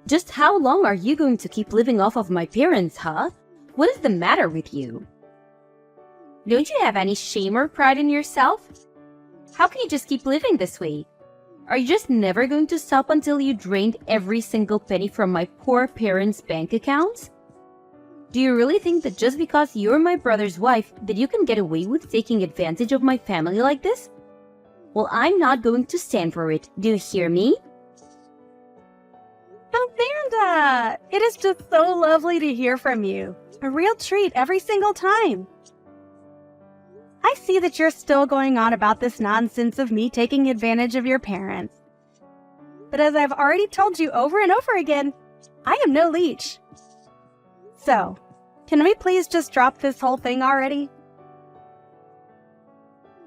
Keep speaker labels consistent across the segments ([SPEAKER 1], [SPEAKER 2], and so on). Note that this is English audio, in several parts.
[SPEAKER 1] Just how long are you going to keep living off of my parents, huh? What is the matter with you? Don't you have any shame or pride in yourself? How can you just keep living this way? Are you just never going to stop until you drained every single penny from my poor parents' bank accounts? Do you really think that just because you're my brother's wife that you can get away with taking advantage of my family like this? Well, I'm not going to stand for it. Do you hear me?
[SPEAKER 2] Amanda! It is just so lovely to hear from you. A real treat every single time. I see that you're still going on about this nonsense of me taking advantage of your parents. But as I've already told you over and over again, I am no leech. So, can we please just drop this whole thing already?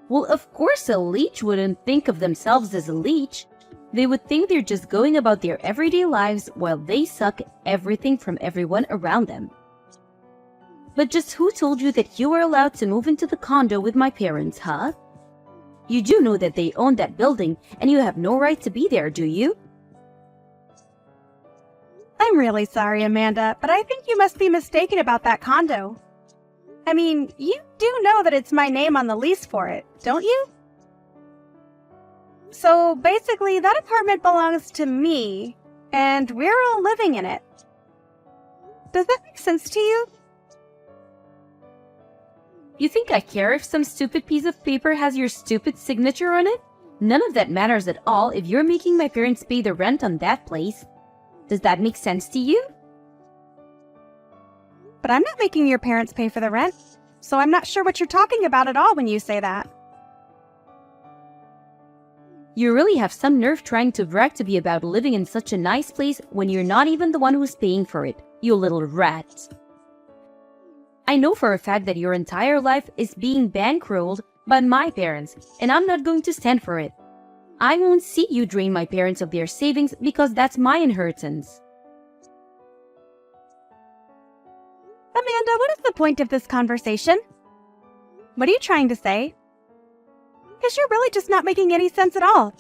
[SPEAKER 1] Well, of course a leech wouldn't think of themselves as a leech. They would think they're just going about their everyday lives while they suck everything from everyone around them. But just who told you that you were allowed to move into the condo with my parents, huh? You do know that they own that building and you have no right to be there, do you?
[SPEAKER 2] I'm really sorry, Amanda, but I think you must be mistaken about that condo. I mean, you do know that it's my name on the lease for it, don't you? So basically, that apartment belongs to me, and we're all living in it. Does that make sense to you?
[SPEAKER 1] You think I care if some stupid piece of paper has your stupid signature on it? None of that matters at all if you're making my parents pay the rent on that place. Does that make sense to you?
[SPEAKER 2] But I'm not making your parents pay for the rent, so I'm not sure what you're talking about at all when you say that.
[SPEAKER 1] You really have some nerve trying to brag to be about living in such a nice place when you're not even the one who's paying for it, you little rat. I know for a fact that your entire life is being bankrolled by my parents, and I'm not going to stand for it. I won't see you drain my parents of their savings because that's my inheritance.
[SPEAKER 2] Amanda, what is the point of this conversation? What are you trying to say? Because you're really just not making any sense at all.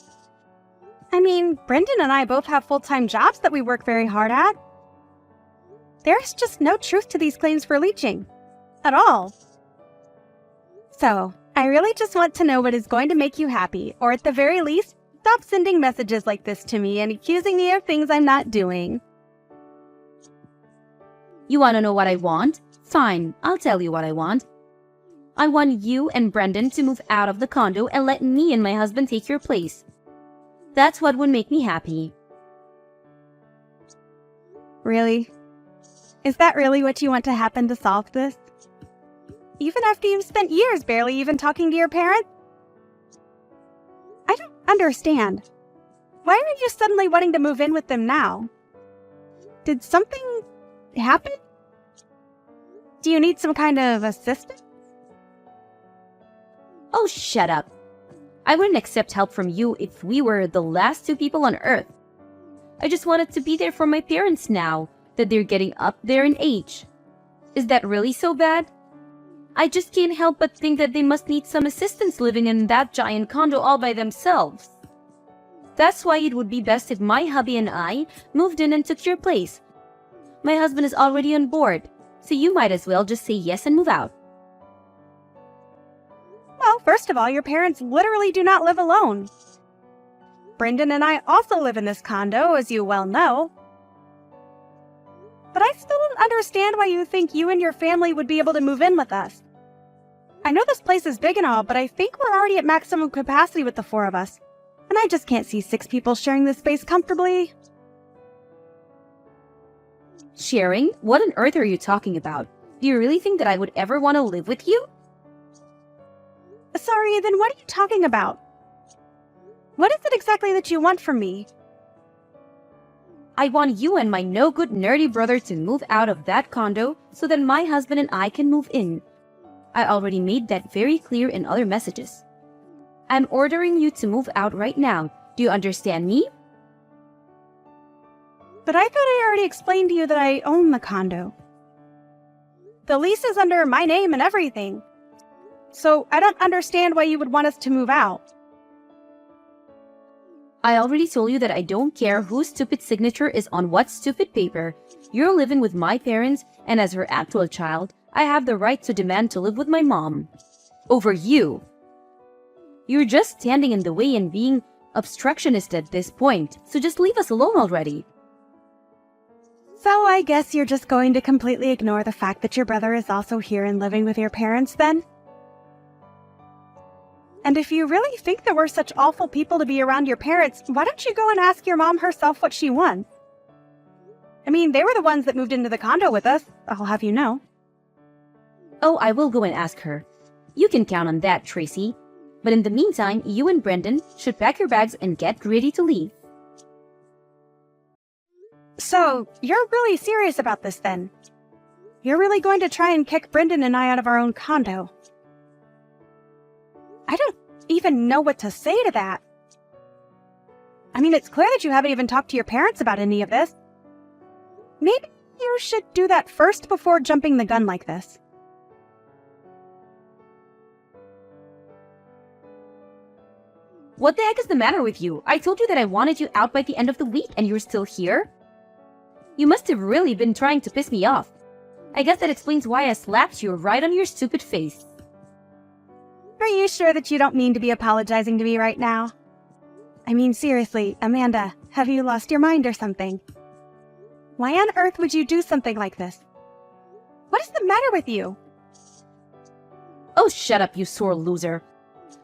[SPEAKER 2] I mean, Brendan and I both have full-time jobs that we work very hard at. There's just no truth to these claims for leeching. At all. So, I really just want to know what is going to make you happy, or at the very least, stop sending messages like this to me and accusing me of things I'm not doing.
[SPEAKER 1] You want to know what I want? Fine, I'll tell you what I want. I want you and Brendan to move out of the condo and let me and my husband take your place. That's what would make me happy.
[SPEAKER 2] Really? Is that really what you want to happen to solve this? Even after you've spent years barely even talking to your parents? I don't understand. Why are you suddenly wanting to move in with them now? Did something happen? Do you need some kind of assistance?
[SPEAKER 1] Oh, shut up. I wouldn't accept help from you if we were the last two people on Earth. I just wanted to be there for my parents now that they're getting up there in age. Is that really so bad? I just can't help but think that they must need some assistance living in that giant condo all by themselves. That's why it would be best if my hubby and I moved in and took your place. My husband is already on board, so you might as well just say yes and move out.
[SPEAKER 2] Well, first of all, your parents literally do not live alone. Brendan and I also live in this condo, as you well know. But I still don't understand why you think you and your family would be able to move in with us. I know this place is big and all, but I think we're already at maximum capacity with the four of us. And I just can't see 6 people sharing this space comfortably.
[SPEAKER 1] Sharing? What on earth are you talking about? Do you really think that I would ever want to live with you?
[SPEAKER 2] Sorry, then what are you talking about? What is it exactly that you want from me?
[SPEAKER 1] I want you and my no-good nerdy brother to move out of that condo so that my husband and I can move in. I already made that very clear in other messages. I'm ordering you to move out right now. Do you understand me?
[SPEAKER 2] But I thought I already explained to you that I own the condo. The lease is under my name and everything. So I don't understand why you would want us to move out.
[SPEAKER 1] I already told you that I don't care whose stupid signature is on what stupid paper. You're living with my parents, and as her actual child, I have the right to demand to live with my mom. Over you. You're just standing in the way and being obstructionist at this point, so just leave us alone already.
[SPEAKER 2] So I guess you're just going to completely ignore the fact that your brother is also here and living with your parents then? And if you really think that we're such awful people to be around your parents, why don't you go and ask your mom herself what she wants? I mean, they were the ones that moved into the condo with us, I'll have you know.
[SPEAKER 1] Oh, I will go and ask her. You can count on that, Tracy. But in the meantime, you and Brendan should pack your bags and get ready to leave.
[SPEAKER 2] So, you're really serious about this then? You're really going to try and kick Brendan and I out of our own condo? I don't even know what to say to that. I mean, it's clear that you haven't even talked to your parents about any of this. Maybe you should do that first before jumping the gun like this.
[SPEAKER 1] What the heck is the matter with you? I told you that I wanted you out by the end of the week and you're still here? You must have really been trying to piss me off. I guess that explains why I slapped you right on your stupid face.
[SPEAKER 2] Are you sure that you don't mean to be apologizing to me right now? I mean, seriously, Amanda, have you lost your mind or something? Why on earth would you do something like this? What is the matter with you?
[SPEAKER 1] Oh, shut up, you sore loser.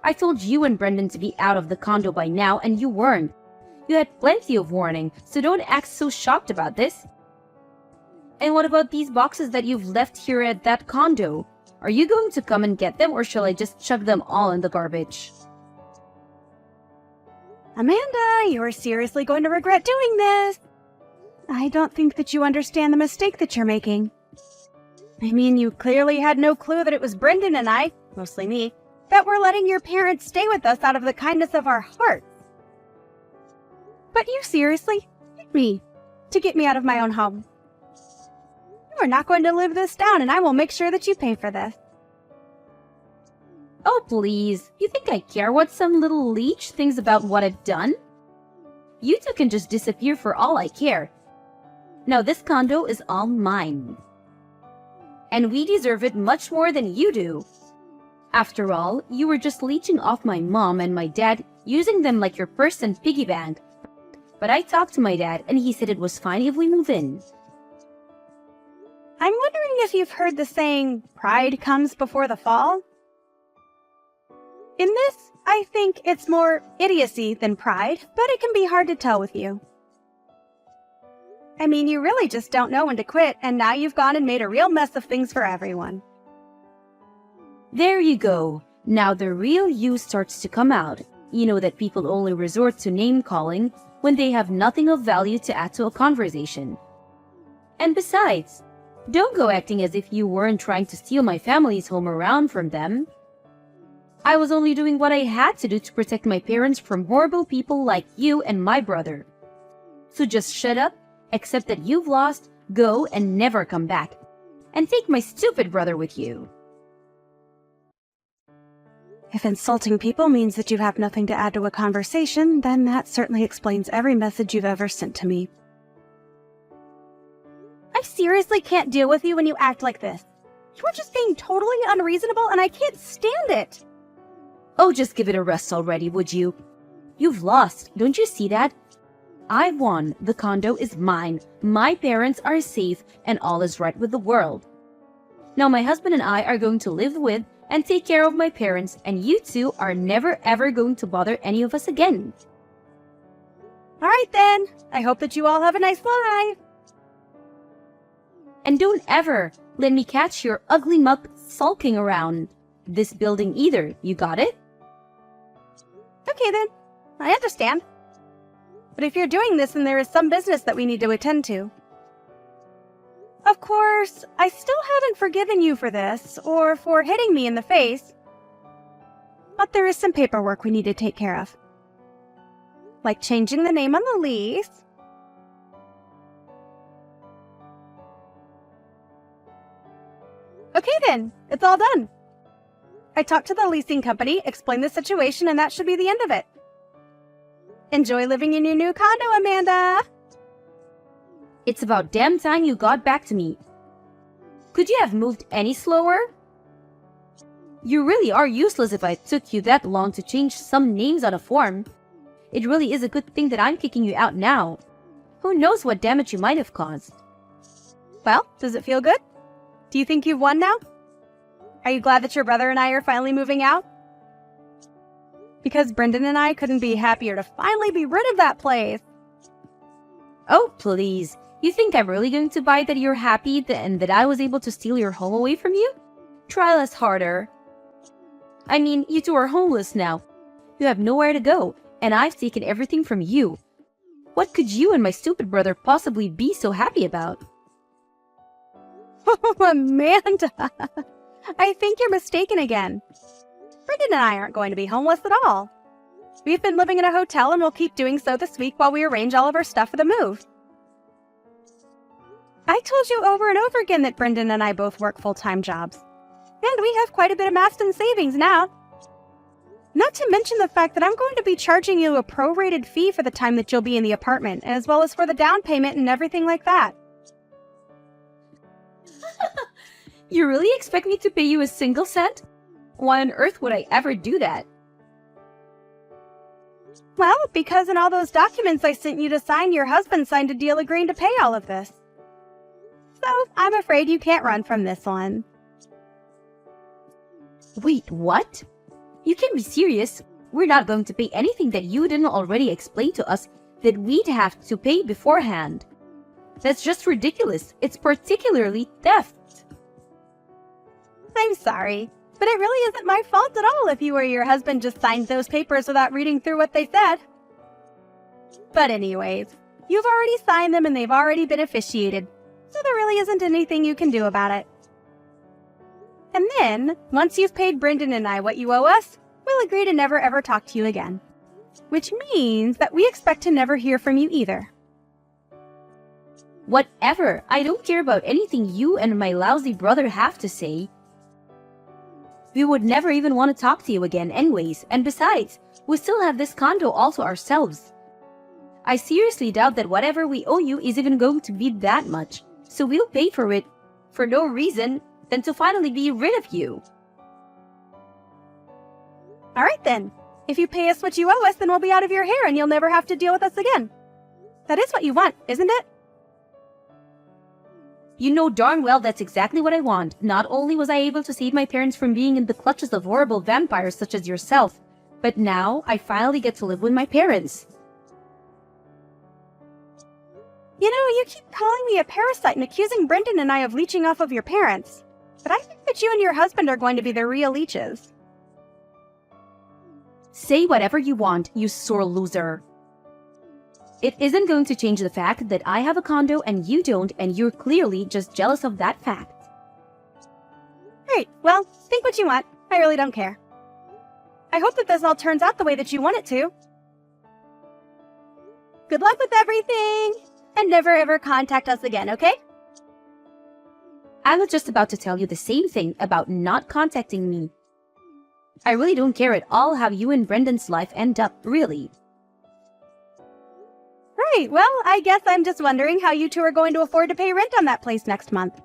[SPEAKER 1] I told you and Brendan to be out of the condo by now, and you weren't. You had plenty of warning, so don't act so shocked about this. And what about these boxes that you've left here at that condo? Are you going to come and get them, or shall I just chuck them all in the garbage?
[SPEAKER 2] Amanda, you're seriously going to regret doing this. I don't think that you understand the mistake that you're making. I mean, you clearly had no clue that it was Brendan and I, mostly me, that we're letting your parents stay with us out of the kindness of our hearts. But you seriously hit me to get me out of my own home. You are not going to live this down, and I will make sure that you pay for this.
[SPEAKER 1] Oh, please. You think I care what some little leech thinks about what I've done? You two can just disappear for all I care. Now this condo is all mine. And we deserve it much more than you do. After all, you were just leeching off my mom and my dad, using them like your purse and piggy bank. But I talked to my dad, and he said it was fine if we move in.
[SPEAKER 2] I'm wondering if you've heard the saying, pride comes before the fall? In this, I think it's more idiocy than pride, but it can be hard to tell with you. I mean, you really just don't know when to quit, and now you've gone and made a real mess of things for everyone.
[SPEAKER 1] There you go. Now the real you starts to come out. You know that people only resort to name-calling when they have nothing of value to add to a conversation. And besides, don't go acting as if you weren't trying to steal my family's home around from them. I was only doing what I had to do to protect my parents from horrible people like you and my brother. So just shut up, accept that you've lost, go and never come back. And take my stupid brother with you.
[SPEAKER 2] If insulting people means that you have nothing to add to a conversation, then that certainly explains every message you've ever sent to me. I seriously can't deal with you when you act like this. You are just being totally unreasonable, and I can't stand it.
[SPEAKER 1] Oh, just give it a rest already, would you? You've lost, don't you see that? I won, the condo is mine, my parents are safe, and all is right with the world. Now my husband and I are going to live with and take care of my parents, and you two are never ever going to bother any of us again.
[SPEAKER 2] All right then, I hope that you all have a nice life.
[SPEAKER 1] And don't ever let me catch your ugly muck sulking around this building either, you got it?
[SPEAKER 2] Okay then, I understand. But if you're doing this, then there is some business that we need to attend to. Of course, I still haven't forgiven you for this, or for hitting me in the face. But there is some paperwork we need to take care of. Like changing the name on the lease. Okay then, it's all done. I talked to the leasing company, explained the situation, and that should be the end of it. Enjoy living in your new condo, Amanda!
[SPEAKER 1] It's about damn time you got back to me. Could you have moved any slower? You really are useless if it took you that long to change some names on a form. It really is a good thing that I'm kicking you out now. Who knows what damage you might have caused.
[SPEAKER 2] Well, does it feel good? Do you think you've won now? Are you glad that your brother and I are finally moving out? Because Brendan and I couldn't be happier to finally be rid of that place.
[SPEAKER 1] Oh, please. You think I'm really going to buy that you're happy and that I was able to steal your home away from you? Try less harder. I mean, you two are homeless now. You have nowhere to go, and I've taken everything from you. What could you and my stupid brother possibly be so happy about?
[SPEAKER 2] Oh, Amanda! I think you're mistaken again. Brendan and I aren't going to be homeless at all. We've been living in a hotel and we'll keep doing so this week while we arrange all of our stuff for the move. I told you over and over again that Brendan and I both work full-time jobs. And we have quite a bit amassed in savings now. Not to mention the fact that I'm going to be charging you a prorated fee for the time that you'll be in the apartment, as well as for the down payment and everything like that.
[SPEAKER 1] You really expect me to pay you a single cent? Why on earth would I ever do that?
[SPEAKER 2] Well, because in all those documents I sent you to sign, your husband signed a deal agreeing to pay all of this. So, I'm afraid you can't run from this one.
[SPEAKER 1] Wait, what? You can't be serious. We're not going to pay anything that you didn't already explain to us that we'd have to pay beforehand. That's just ridiculous. It's particularly theft.
[SPEAKER 2] I'm sorry, but it really isn't my fault at all if you or your husband just signed those papers without reading through what they said. But anyways, you've already signed them and they've already been officiated, so there really isn't anything you can do about it. And then, once you've paid Brendan and I what you owe us, we'll agree to never ever talk to you again. Which means that we expect to never hear from you either.
[SPEAKER 1] Whatever. I don't care about anything you and my lousy brother have to say. We would never even want to talk to you again anyways, and besides, we still have this condo all to ourselves. I seriously doubt that whatever we owe you is even going to be that much, so we'll pay for it for no reason than to finally be rid of you.
[SPEAKER 2] Alright then, if you pay us what you owe us, then we'll be out of your hair and you'll never have to deal with us again. That is what you want, isn't it?
[SPEAKER 1] You know darn well that's exactly what I want. Not only was I able to save my parents from being in the clutches of horrible vampires such as yourself, but now I finally get to live with my parents.
[SPEAKER 2] You know, you keep calling me a parasite and accusing Brendan and I of leeching off of your parents. But I think that you and your husband are going to be the real leeches.
[SPEAKER 1] Say whatever you want, you sore loser. It isn't going to change the fact that I have a condo and you don't, and you're clearly just jealous of that fact.
[SPEAKER 2] Great, well, think what you want. I really don't care. I hope that this all turns out the way that you want it to. Good luck with everything, and never ever contact us again, okay?
[SPEAKER 1] I was just about to tell you the same thing about not contacting me. I really don't care at all how you and Brendan's life end up, really.
[SPEAKER 2] Right, well, I guess I'm just wondering how you two are going to afford to pay rent on that place next month.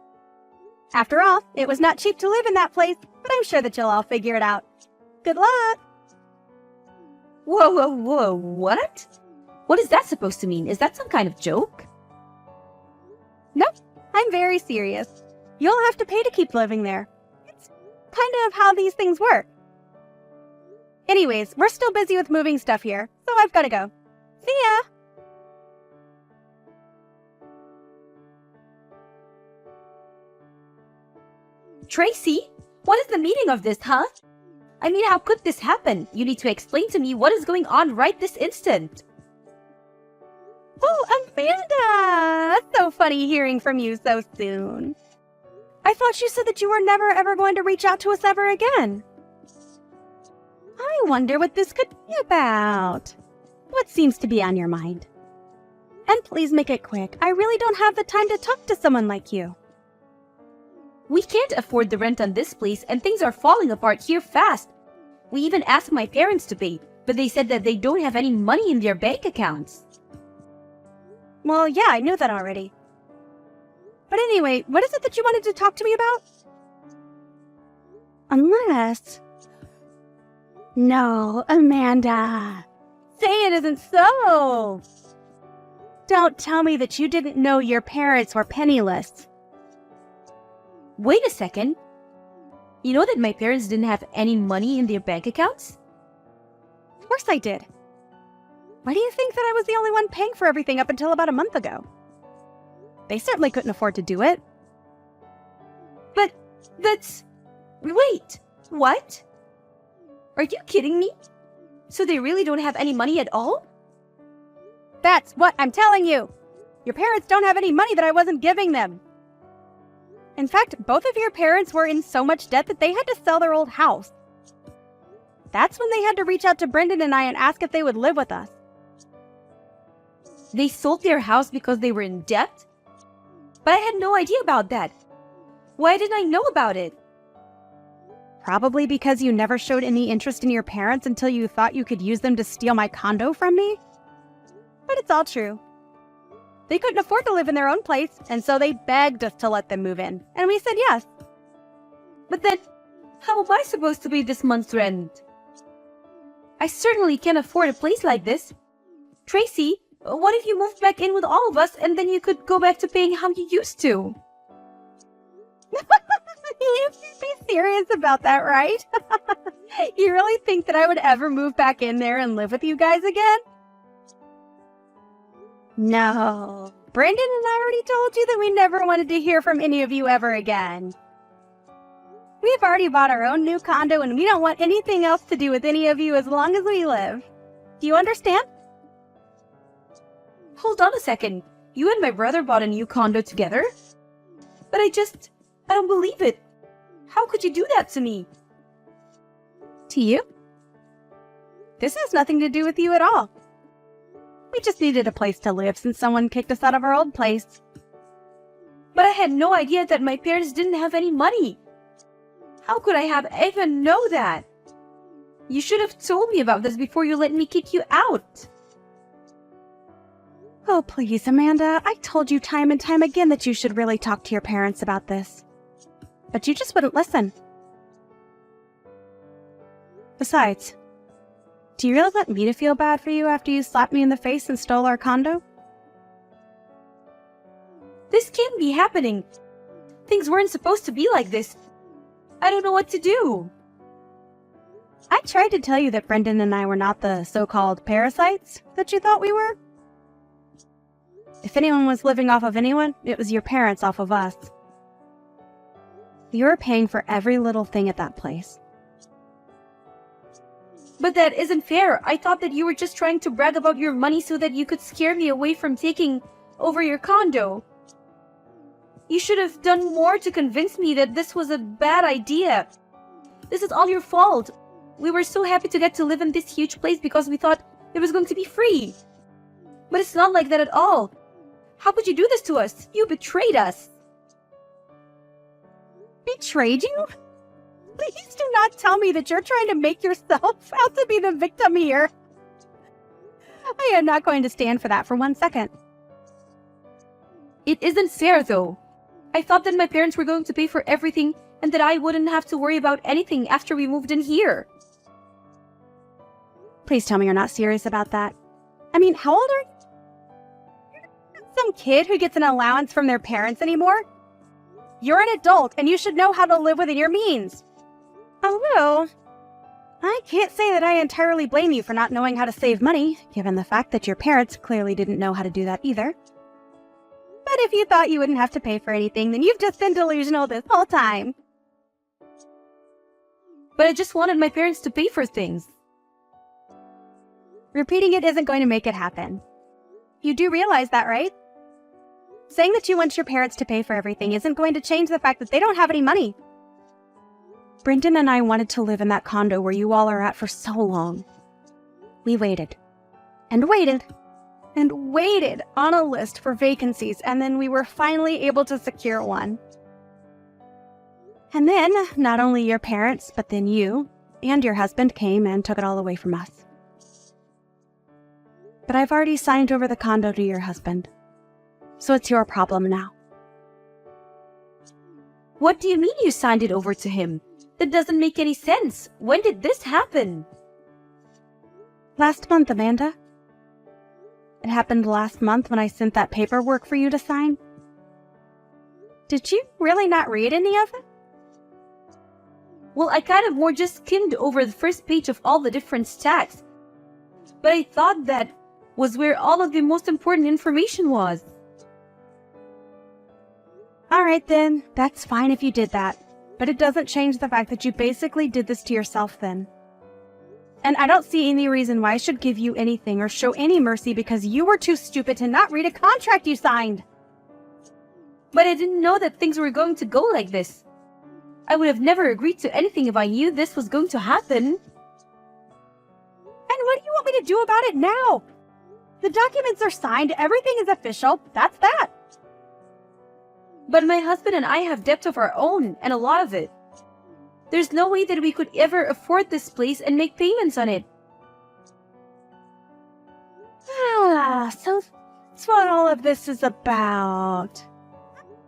[SPEAKER 2] After all, it was not cheap to live in that place, but I'm sure that you'll all figure it out. Good luck!
[SPEAKER 1] Whoa, what? What is that supposed to mean? Is that some kind of joke?
[SPEAKER 2] Nope, I'm very serious. You'll have to pay to keep living there. It's kind of how these things work. Anyways, we're still busy with moving stuff here, so I've got to go. See ya!
[SPEAKER 1] Tracy, what is the meaning of this, huh? I mean, how could this happen? You need to explain to me what is going on right this instant.
[SPEAKER 2] Oh, Amanda! That's so funny hearing from you so soon. I thought you said that you were never ever going to reach out to us ever again. I wonder what this could be about. What seems to be on your mind? And please make it quick. I really don't have the time to talk to someone like you.
[SPEAKER 1] We can't afford the rent on this place and things are falling apart here fast. We even asked my parents to pay, But they said that they don't have any money in their bank accounts.
[SPEAKER 2] Well, yeah, I knew that already. But anyway, what is it that you wanted to talk to me about? Unless... No, Amanda. Say it isn't so. Don't tell me that you didn't know your parents were penniless.
[SPEAKER 1] Wait a second. You know that my parents didn't have any money in their bank accounts?
[SPEAKER 2] Of course I did. Why do you think that I was the only one paying for everything up until about a month ago? They certainly couldn't afford to do it.
[SPEAKER 1] But that's... Wait, what? Are you kidding me? So they really don't have any money at all?
[SPEAKER 2] That's what I'm telling you. Your parents don't have any money that I wasn't giving them. In fact, both of your parents were in so much debt that they had to sell their old house. That's when they had to reach out to Brendan and I and ask if they would live with us.
[SPEAKER 1] They sold their house because they were in debt? But I had no idea about that. Why didn't I know about it?
[SPEAKER 2] Probably because you never showed any interest in your parents until you thought you could use them to steal my condo from me. But it's all true. They couldn't afford to live in their own place, and so they begged us to let them move in, and we said yes.
[SPEAKER 1] But then, how am I supposed to pay this month's rent? I certainly can't afford a place like this. Tracy, what if you moved back in with all of us and then you could go back to paying how you used to?
[SPEAKER 2] You should be serious about that, right? You really think that I would ever move back in there and live with you guys again? No. Brendan and I already told you that we never wanted to hear from any of you ever again. We've already bought our own new condo and we don't want anything else to do with any of you as long as we live. Do you understand?
[SPEAKER 1] Hold on a second. You and my brother bought a new condo together? But I don't believe it. How could you do that to me?
[SPEAKER 2] To you? This has nothing to do with you at all. We just needed a place to live since someone kicked us out of our old place.
[SPEAKER 1] But I had no idea that my parents didn't have any money. How could I have even know that? You should have told me about this before you let me kick you out.
[SPEAKER 2] Oh, please, Amanda. I told you time and time again that you should really talk to your parents about this. But you just wouldn't listen. Besides, do you really want me to feel bad for you after you slapped me in the face and stole our condo?
[SPEAKER 1] This can't be happening. Things weren't supposed to be like this. I don't know what to do.
[SPEAKER 2] I tried to tell you that Brendan and I were not the so-called parasites that you thought we were. If anyone was living off of anyone, it was your parents off of us. You were paying for every little thing at that place.
[SPEAKER 1] But that isn't fair. I thought that you were just trying to brag about your money so that you could scare me away from taking over your condo. You should have done more to convince me that this was a bad idea. This is all your fault. We were so happy to get to live in this huge place because we thought it was going to be free. But it's not like that at all. How could you do this to us? You betrayed us.
[SPEAKER 2] Betrayed you? Please do not tell me that you're trying to make yourself out to be the victim here. I am not going to stand for that for 1 second.
[SPEAKER 1] It isn't fair, though. I thought that my parents were going to pay for everything and that I wouldn't have to worry about anything after we moved in here.
[SPEAKER 2] Please tell me you're not serious about that. I mean, how old are you? You're not some kid who gets an allowance from their parents anymore. You're an adult and you should know how to live within your means. Although, I can't say that I entirely blame you for not knowing how to save money, given the fact that your parents clearly didn't know how to do that either. But if you thought you wouldn't have to pay for anything, then you've just been delusional this whole time.
[SPEAKER 1] But I just wanted my parents to pay for things.
[SPEAKER 2] Repeating it isn't going to make it happen. You do realize that, right? Saying that you want your parents to pay for everything isn't going to change the fact that they don't have any money. Brendan and I wanted to live in that condo where you all are at for so long. We waited, and waited, and waited on a list for vacancies, and then we were finally able to secure one. And then, not only your parents, but then you and your husband came and took it all away from us. but I've already signed over the condo to your husband. So it's your problem now.
[SPEAKER 1] What do you mean you signed it over to him? That doesn't make any sense. When did this happen?
[SPEAKER 2] Last month, Amanda. It happened last month when I sent that paperwork for you to sign. Did you really not read any of it?
[SPEAKER 1] Well, I kind of more just skimmed over the first page of all the different stacks. But I thought that was where all of the most important information was.
[SPEAKER 2] All right then, that's fine if you did that. But it doesn't change the fact that you basically did this to yourself then. And I don't see any reason why I should give you anything or show any mercy because you were too stupid to not read a contract you signed.
[SPEAKER 1] But I didn't know that things were going to go like this. I would have never agreed to anything if I knew this was going to happen.
[SPEAKER 2] And what do you want me to do about it now? The documents are signed, everything is official, that's that.
[SPEAKER 1] But my husband and I have debt of our own, and a lot of it. There's no way that we could ever afford this place and make payments on it.
[SPEAKER 2] So that's what all of this is about.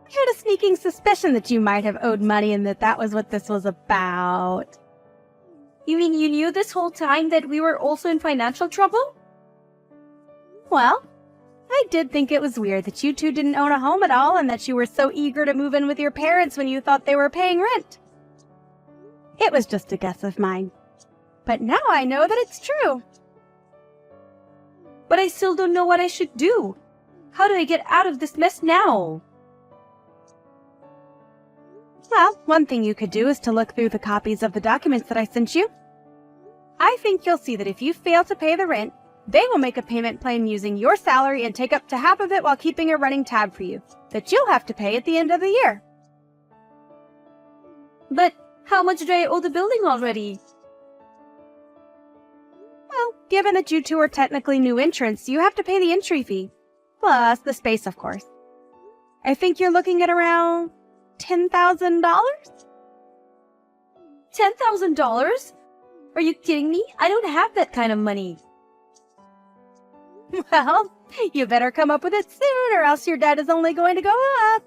[SPEAKER 2] I had a sneaking suspicion that you might have owed money and that was what this was about.
[SPEAKER 1] You mean you knew this whole time that we were also in financial trouble?
[SPEAKER 2] Well, I did think it was weird that you two didn't own a home at all and that you were so eager to move in with your parents when you thought they were paying rent. It was just a guess of mine. But now I know that it's true.
[SPEAKER 1] But I still don't know what I should do. How do I get out of this mess now?
[SPEAKER 2] Well, one thing you could do is to look through the copies of the documents that I sent you. I think you'll see that if you fail to pay the rent, they will make a payment plan using your salary and take up to half of it while keeping a running tab for you that you'll have to pay at the end of the year.
[SPEAKER 1] But how much do I owe the building already?
[SPEAKER 2] Well, given that you two are technically new entrants, you have to pay the entry fee. Plus the space, of course. I think you're looking at around $10,000?
[SPEAKER 1] $10,000? Are you kidding me? I don't have that kind of money.
[SPEAKER 2] Well, you better come up with it soon or else your debt is only going to go up.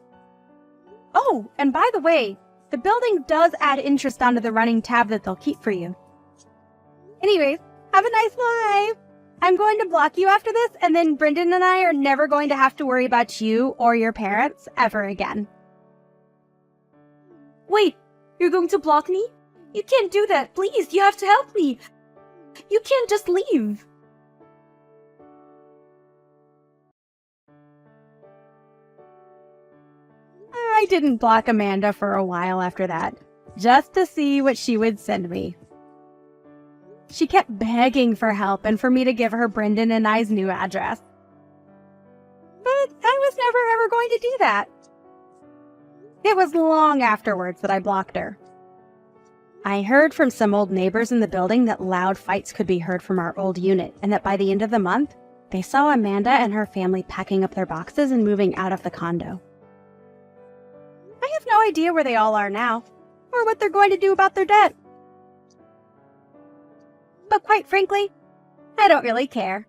[SPEAKER 2] Oh, and by the way, the building does add interest onto the running tab that they'll keep for you. Anyways, have a nice life. I'm going to block you after this, and then Brendan and I are never going to have to worry about you or your parents ever again.
[SPEAKER 1] Wait, you're going to block me? You can't do that. Please, you have to help me. You can't just leave.
[SPEAKER 2] I didn't block Amanda for a while after that, just to see what she would send me. She kept begging for help and for me to give her Brendan and I's new address. But I was never ever going to do that. It was long afterwards that I blocked her. I heard from some old neighbors in the building that loud fights could be heard from our old unit, and that by the end of the month, they saw Amanda and her family packing up their boxes and moving out of the condo. I have no idea where they all are now, or what they're going to do about their debt. But quite frankly, I don't really care.